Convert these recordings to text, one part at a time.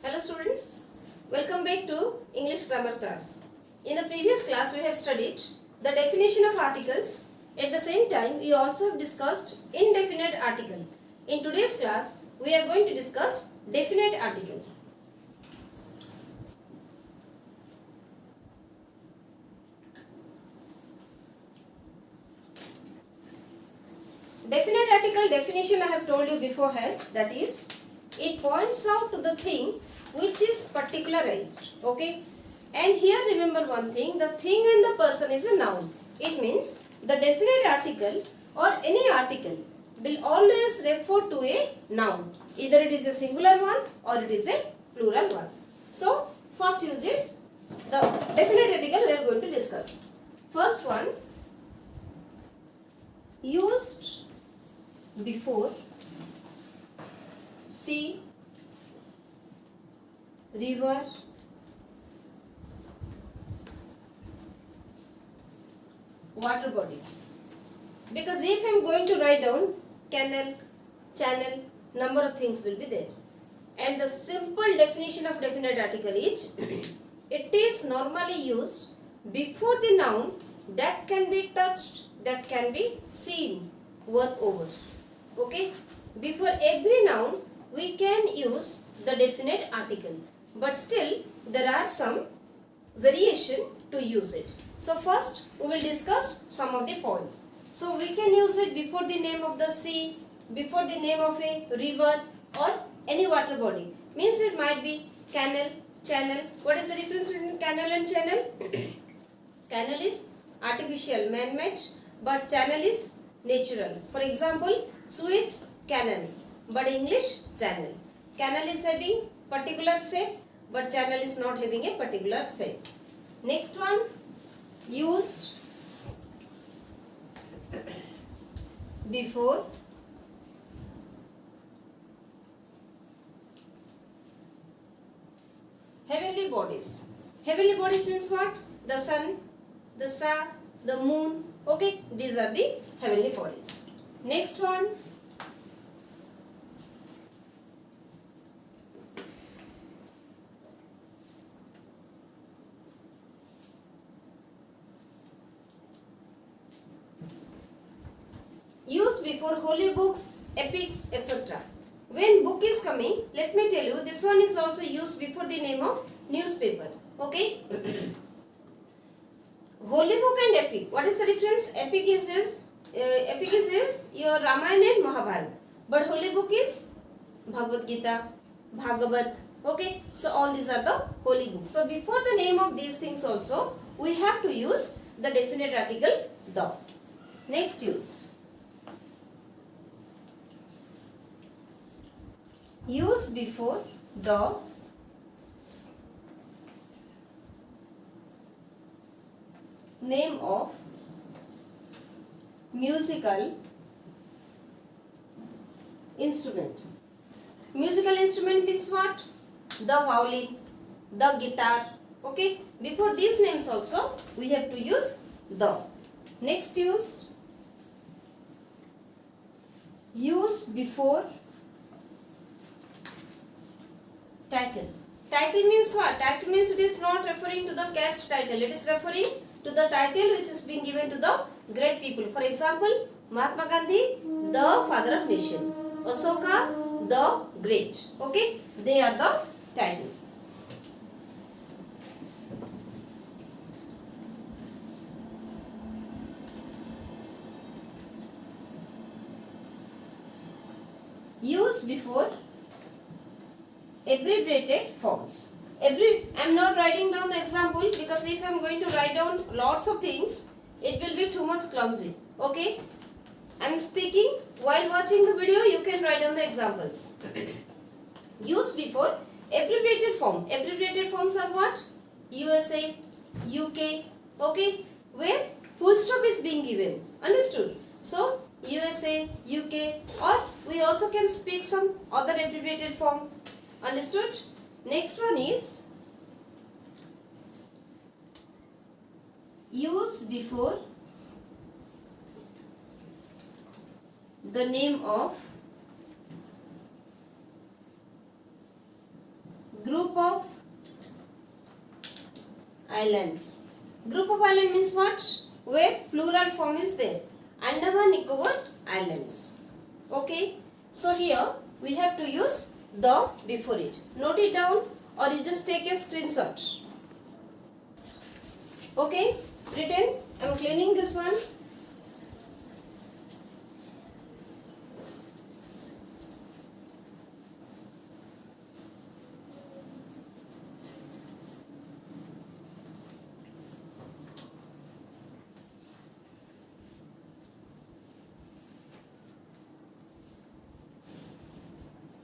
Hello students, welcome back to English grammar class. In the previous class we have studied the definition of articles. At the same time we also have discussed indefinite article. In today's class we are going to discuss definite article. Definite article definition I have told you beforehand, that is, it points out to the thing which is particularized. Okay, and here remember one thing, the thing and the person is a noun. It means the definite article or any article will always refer to a noun. Either it is a singular one or it is a plural one. So first use is the definite article we are going to discuss. First one, used before sea, river, water bodies. Because if I am going to write down canal, channel, number of things will be there. And the simple definition of definite article is it is normally used before the noun that can be touched, that can be seen, worth over. Okay, before every noun we can use the definite article, but still there are some variation to use it. So first we will discuss some of the points. So we can use it before the name of the sea, before the name of a river or any water body. Means it might be canal, channel. What is the difference between canal and channel? Canal is artificial, man-made, but channel is natural. For example, Suez Canal, but English channel. Canal is having particular shape, but channel is not having a particular shape. Next one, used before heavenly bodies. Heavenly bodies means what? The sun, the star, the moon. Okay, these are the heavenly bodies. Next one, use before holy books, epics, etc. When book is coming, let me tell you, this one is also used before the name of newspaper. Okay. Holy book and epic. What is the difference? Epic is your Ramayana and Mahabharata, but holy book is Bhagavad Gita, Bhagavat. Okay. So all these are the holy books. So before the name of these things also, we have to use the definite article the. Next use. Use before the name of musical instrument. Musical instrument means what? The violin, the guitar. Okay. Before these names also we have to use the. Next use. Use before title. Title means what? Title means it is not referring to the caste title. It is referring to the title which is being given to the great people. For example, Mahatma Gandhi, the father of nation. Ashoka, the great. Okay, they are the title. Use before abbreviated forms. I am not writing down the example because if I am going to write down lots of things, it will be too much clumsy. Okay, I am speaking while watching the video. You can write down the examples. Use before abbreviated form. Abbreviated forms are what? USA, UK. Okay, where full stop is being given. Understood? So USA, UK, or we also can speak some other abbreviated form. Understood? Next one is use before the name of Group of islands. Group of island means what? Where plural form is there. Andaman Nicobar Islands. Okay. So here we have to use the before it. Note it down or you just take a screenshot. Okay. Written. I am cleaning this one.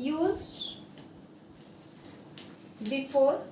Used before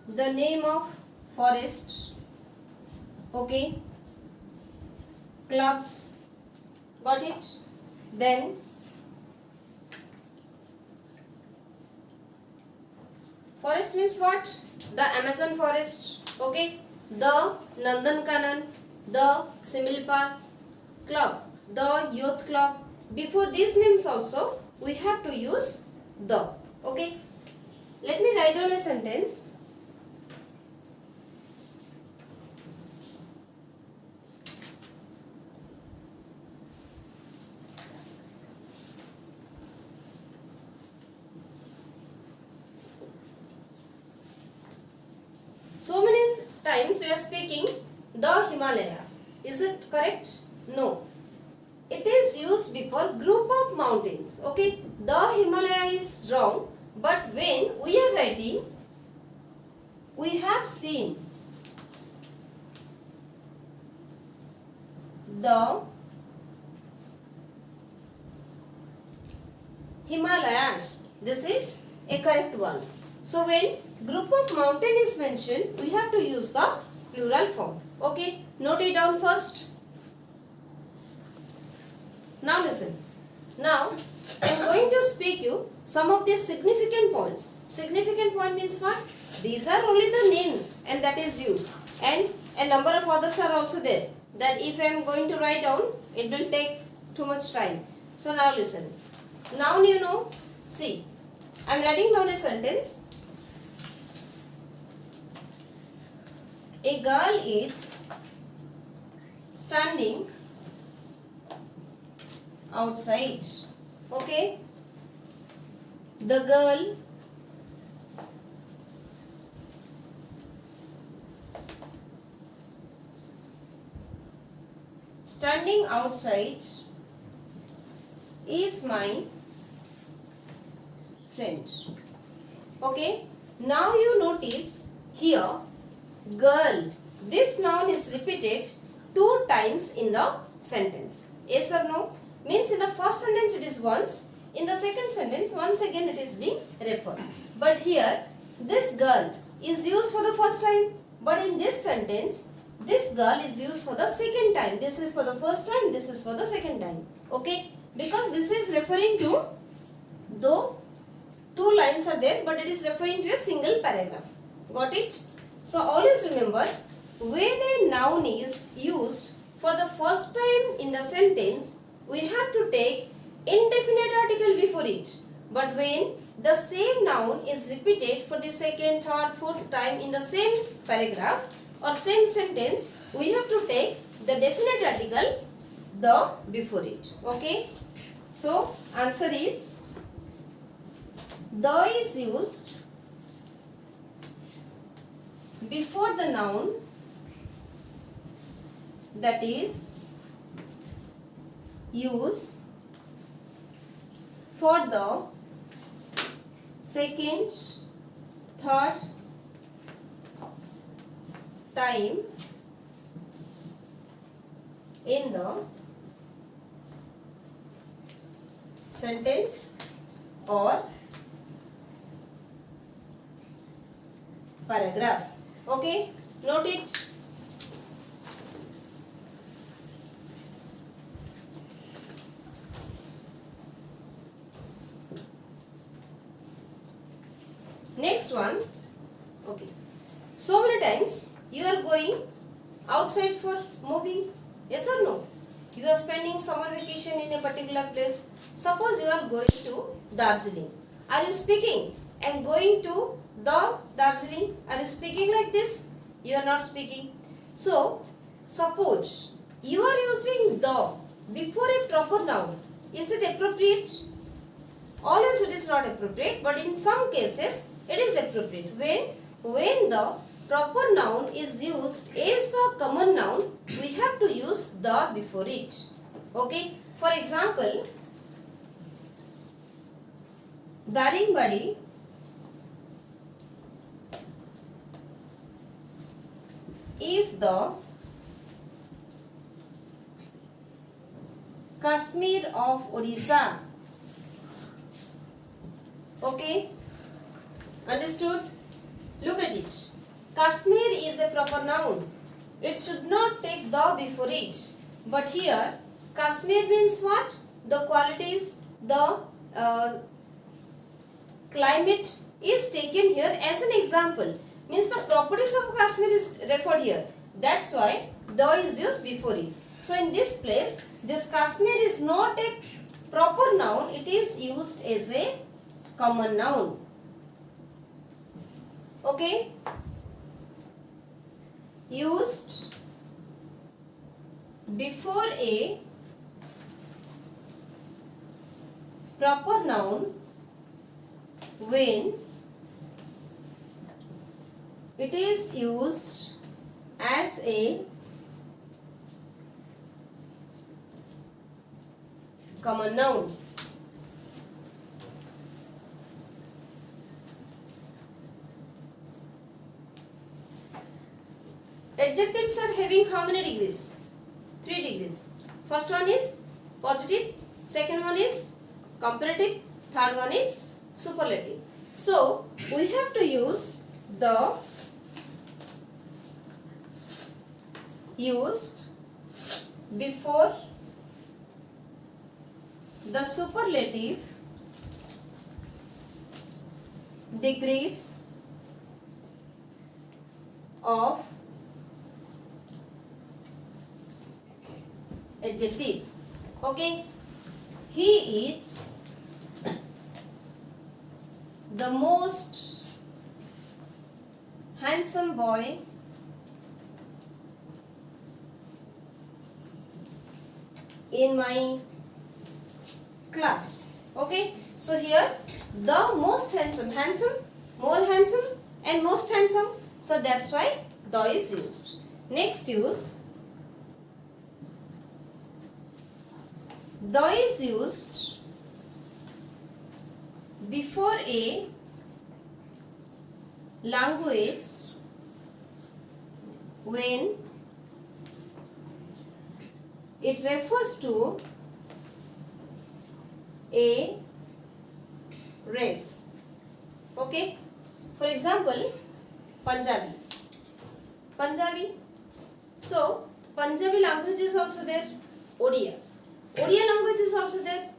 the name of forest. Okay. Clubs. Got it? Then forest means what? The Amazon forest. Okay. The Nandankanan, the Similpa club, the youth club. Before these names also we have to use the. Okay. Let me write down a sentence. So many times we are speaking the Himalaya. Is it correct? No. It is used before group of mountains. Okay. The Himalaya is wrong. But when we are writing, we have seen the Himalayas. This is a correct one. So when group of mountain is mentioned, we have to use the plural form. Okay. Note it down first. Now listen. Now I am going to speak you some of the significant points. Significant point means what? These are only the names and that is used. And a number of others are also there. That if I am going to write down, it will take too much time. So now listen. Now you know, see, I am writing down a sentence. A girl is standing outside. Okay. The girl standing outside is my friend. Okay. Now you notice here girl. This noun is repeated 2 times in the sentence. Yes or no? Means in the first sentence it is once. In the second sentence once again it is being referred. But here this girl is used for the first time. But in this sentence this girl is used for the second time. This is for the first time. This is for the second time. Okay. Because this is referring to, though 2 lines are there, but it is referring to a single paragraph. Got it? So always remember, when a noun is used for the first time in the sentence, we have to take indefinite article before it. But when the same noun is repeated for the second, third, fourth time in the same paragraph or same sentence, we have to take the definite article the before it. Okay. So answer is the is used before the noun, that is use for the second, third time in the sentence or paragraph. Okay, note it. Next one. Okay, so many times you are going outside for moving. Yes or no? You are spending summer vacation in a particular place. Suppose you are going to Darjeeling. Are you speaking? I am going to the Darjeeling. Are you speaking like this? You are not speaking. So, suppose you are using the before a proper noun. Is it appropriate? Always it is not appropriate, but in some cases it is appropriate. When the proper noun is used as the common noun, we have to use the before it. Okay. For example, Daringbadi is the Kashmir of Odisha. Okay, understood? Look at it. Kashmir is a proper noun. It should not take the before it. But here, Kashmir means what? The qualities, the climate is taken here as an example. Means the properties of Kashmir is referred here. That's why the is used before it. So in this place, this Kashmir is not a proper noun. It is used as a common noun. Okay? Used before a proper noun when it is used as a common noun. Adjectives are having how many degrees? 3 degrees. First one is positive, second one is comparative, third one is superlative. So, we have to use the used before the superlative degrees of adjectives. Okay, he is the most handsome boy in my class. Okay, so here the most handsome, more handsome and most handsome. So that's why the is used. Next use, the is used before a language when it refers to a race. Okay, for example, Punjabi. So Punjabi language is also there. Odia language is also there.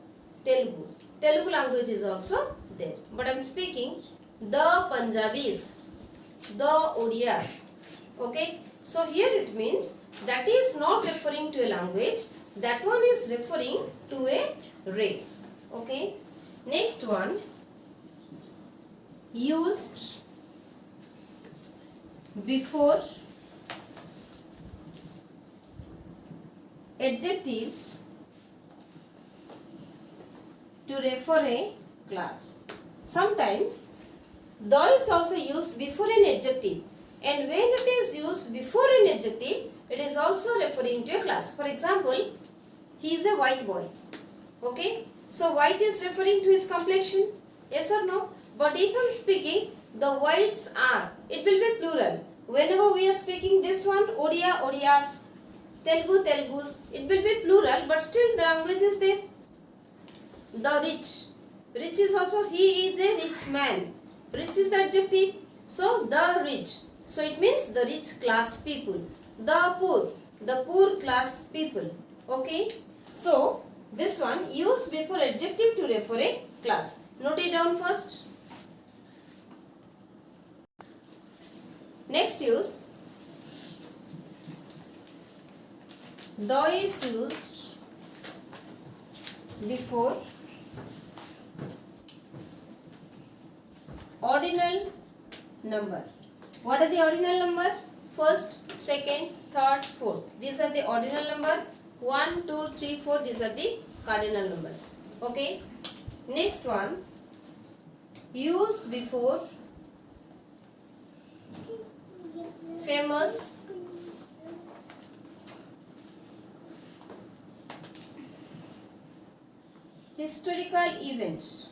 Telugu language is also there. But I am speaking the Punjabis, the Odias. Okay, so here it means that is not referring to a language, that one is referring to a race. Okay, next one, used before adjectives to refer a class. Sometimes the is also used before an adjective, and when it is used before an adjective, it is also referring to a class. For example, he is a white boy. Okay, so white is referring to his complexion, yes or no? But if I am speaking the whites are, it will be plural. Whenever we are speaking this one, Odia, Odias, Telugu, Telugus, it will be plural, but still the language is there. The rich is also, he is a rich man. Rich is the adjective, so the rich. So it means the rich class people. The poor class people. Okay, so this one used before adjective to refer a class. Note it down first. Next use, the is used ordinal number. What are the ordinal number? First, second, third, fourth. These are the ordinal number. 1, 2, 3, 4. These are the cardinal numbers. Okay. Next one. Use before famous historical event.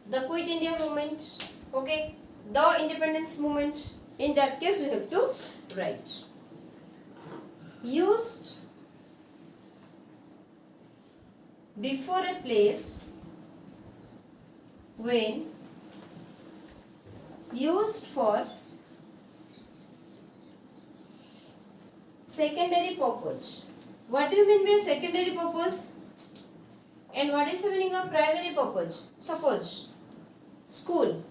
The Quit India movement. Okay. The independence movement. In that case, we have to write. Used before a place when used for secondary purpose. What do you mean by secondary purpose? And what is the meaning of primary purpose? Suppose school.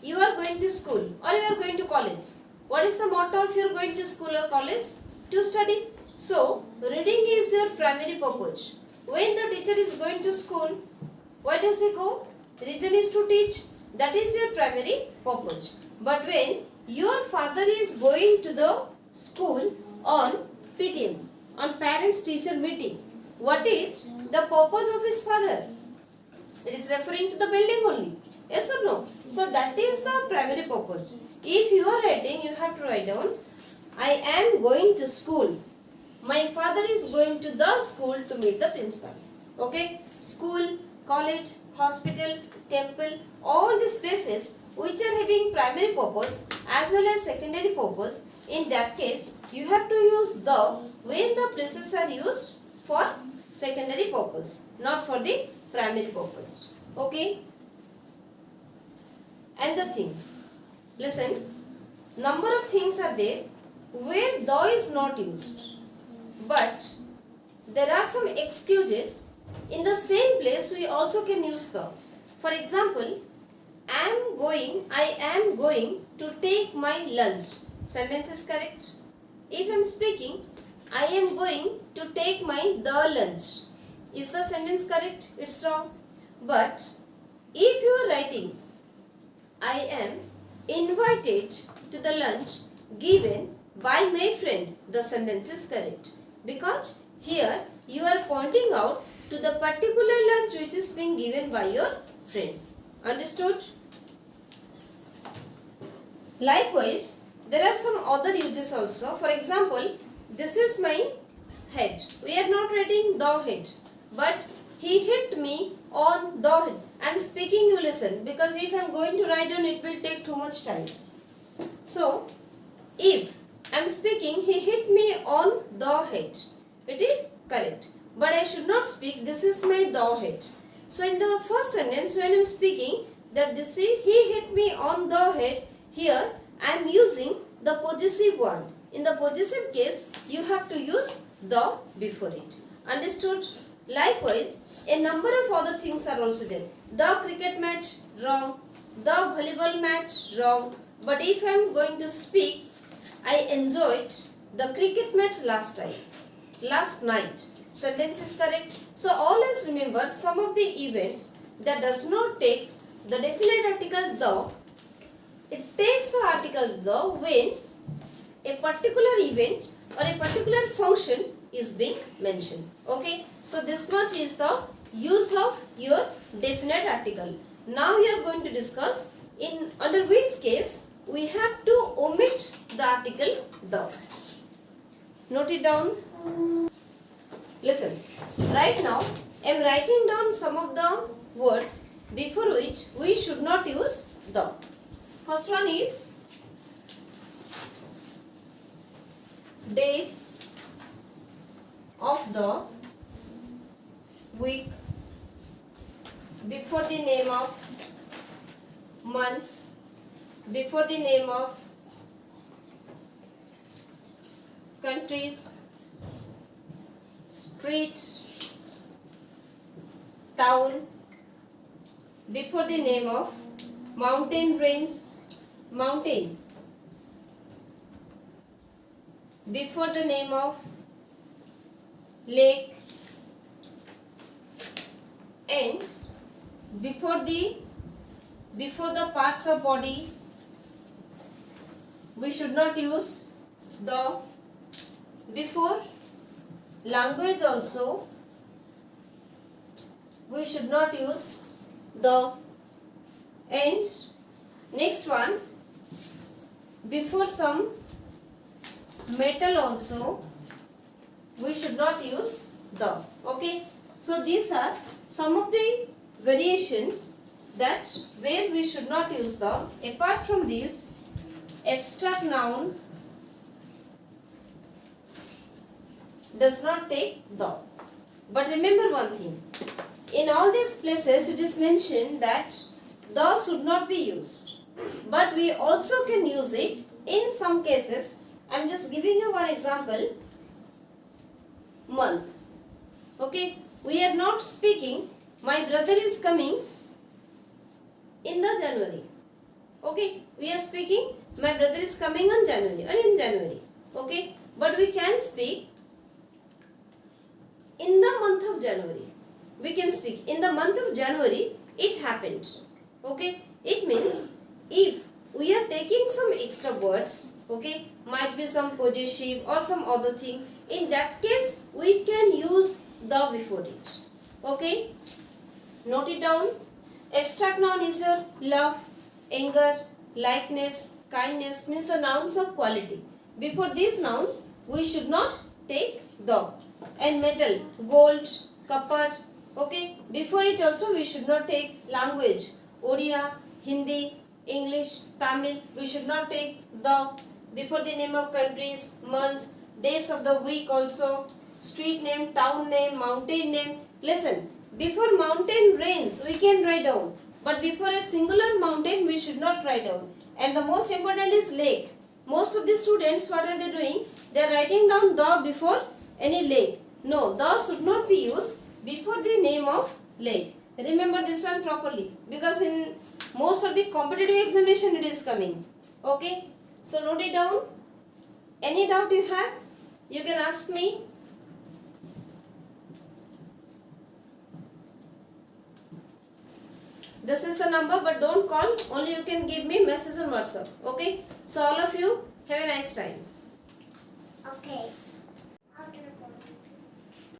You are going to school or you are going to college. What is the motto if you are going to school or college? To study. So, reading is your primary purpose. When the teacher is going to school, where does he go? Reason is to teach. That is your primary purpose. But when your father is going to the school on PTM, on parents teacher meeting, what is the purpose of his father? It is referring to the building only. Yes or no? So that is the primary purpose. If you are writing, you have to write down, I am going to school. My father is going to the school to meet the principal. Okay? School, college, hospital, temple, all these places which are having primary purpose as well as secondary purpose. In that case, you have to use the when the places are used for secondary purpose, not for the primary purpose. Okay? Another thing. Listen. Number of things are there where the is not used. But there are some excuses. In the same place, we also can use the. For example, I am going to take my lunch. Sentence is correct. If I am speaking, I am going to take my the lunch. Is the sentence correct? It's wrong. But if you are writing, I am invited to the lunch given by my friend, the sentence is correct. Because here you are pointing out to the particular lunch which is being given by your friend. Understood? Likewise, there are some other uses also. For example, this is my head. We are not writing the head, but he hit me on the head. I am speaking, you listen, because if I am going to write down, it will take too much time. So, if I am speaking, he hit me on the head. It is correct. But I should not speak, this is my the head. So, in the first sentence, when I am speaking, that this is, he hit me on the head, here I am using the possessive one. In the possessive case, you have to use the before it. Understood? Likewise, a number of other things are also there. The cricket match, wrong. The volleyball match, wrong. But if I am going to speak, I enjoyed the cricket match last night. Sentence is correct. So always remember some of the events that does not take the definite article the. It takes the article the when a particular event or a particular function is being mentioned. Okay. So this much is the use of your definite article. Now we are going to discuss in under which case we have to omit the article the. Note it down. Listen. Right now I am writing down some of the words before which we should not use the. First one is days of the week, before the name of months, before the name of countries, street, town, before the name of mountain range, mountain, before the name of lake, and before the before the parts of body we should not use the. Before language also we should not use the. And next one, before some metal also we should not use the. Okay, so these are some of the variation that where we should not use the. Apart from this, abstract noun does not take the. But remember one thing, in all these places it is mentioned that the should not be used, but we also can use it in some cases. I am just giving you one example. Month. Okay, we are not speaking my brother is coming in the January. Okay, we are speaking my brother is coming on January or in January. Okay, but we can speak in the month of January. We can speak in the month of January it happened. Okay, it means if we are taking some extra words, okay, might be some possessive or some other thing, in that case we can use the before it. Okay, note it down. Abstract noun is your love, anger, likeness, kindness, means the nouns of quality. Before these nouns we should not take the. And metal, gold, copper. Okay, before it also we should not take language, Odia, Hindi, English, Tamil. We should not take the. Before the name of countries, months, days of the week also, street name, town name, mountain name. Listen, before mountain range we can write down, but before a singular mountain we should not write down. And the most important is lake. Most of the students, what are they doing? They are writing down the before any lake. No, the should not be used before the name of lake. Remember this one properly, because in most of the competitive examination it is coming. Okay, so note it down. Any doubt you have, you can ask me. This is the number, but don't call, only you can give me message on WhatsApp. Okay, so all of you have a nice time. Okay.